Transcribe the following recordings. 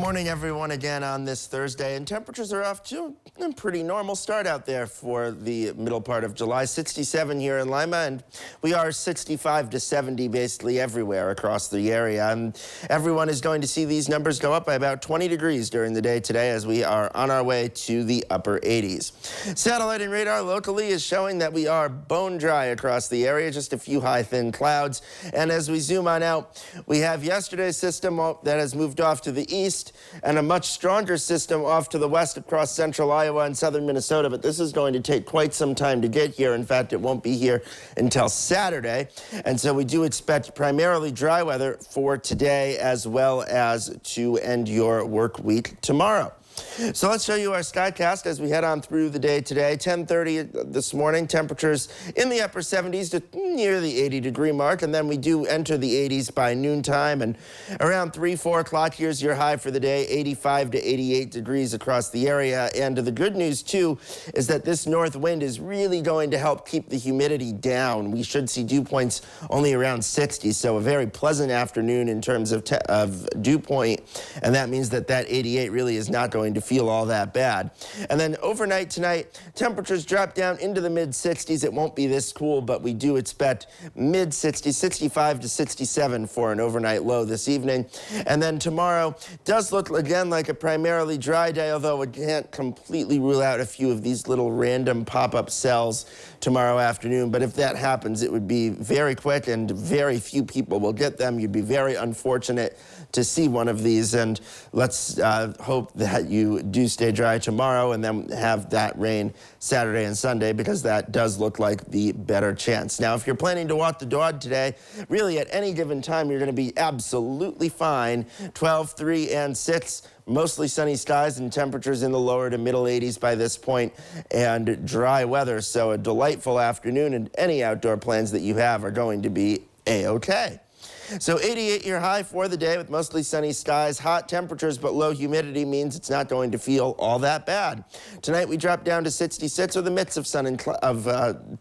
morning, everyone, again on this Thursday, and temperatures are off to a pretty normal start out there for the middle part of July. 67 here in Lima, and we are 65 to 70 basically everywhere across the area. And everyone is going to see these numbers go up by about 20 degrees during the day today as we are on our way to the upper 80s. Satellite and radar locally is showing that we are bone dry across the area, just a few high, thin clouds. And as we zoom on out, we have yesterday's system that has moved off to the east, and a much stronger system off to the west across central Iowa and southern Minnesota, but this is going to take quite some time to get here. In fact, it won't be here until Saturday, and so we do expect primarily dry weather for today as well as to end your work week tomorrow. So let's show you our skycast as we head on through the day today. 10:30 this morning, temperatures in the upper 70s to near the 80-degree mark, and then we do enter the 80s by noontime, and around 3-4 o'clock, here's your high for the day, 85 to 88 degrees across the area. And the good news, too, is that this north wind is really going to help keep the humidity down. We should see dew points only around 60, so a very pleasant afternoon in terms of dew point, and that means that 88 really is not going to feel all that bad. And then overnight tonight, temperatures drop down into the mid-60s. It won't be this cool, but we do expect mid-60s, 65 to 67 for an overnight low this evening. And then tomorrow does look again like a primarily dry day, although we can't completely rule out a few of these little random pop-up cells tomorrow afternoon. But if that happens, it would be very quick and very few people will get them. You'd be very unfortunate to see one of these, and let's hope that you do stay dry tomorrow and then have that rain Saturday and Sunday, because that does look like the better chance. Now, if you're planning to walk the dog today, really at any given time, you're going to be absolutely fine. 12, 3, and 6. Mostly sunny skies and temperatures in the lower to middle 80s by this point, and dry weather. So a delightful afternoon, and any outdoor plans that you have are going to be A-OK. So 88 your high for the day with mostly sunny skies. Hot temperatures but low humidity means it's not going to feel all that bad. Tonight we drop down to 66 with a mix of sun and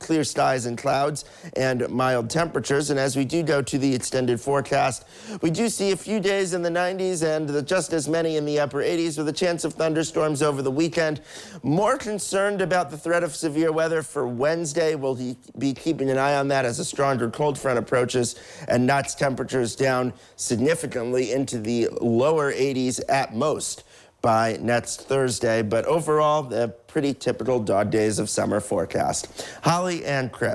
clear skies and clouds and mild temperatures. And as we do go to the extended forecast, we do see a few days in the 90s and just as many in the upper 80s with a chance of thunderstorms over the weekend. More concerned about the threat of severe weather for Wednesday. We'll be keeping an eye on that as a stronger cold front approaches and knocks temperatures down significantly into the lower 80s at most by next Thursday. But overall, the pretty typical dog days of summer forecast. Holly and Chris.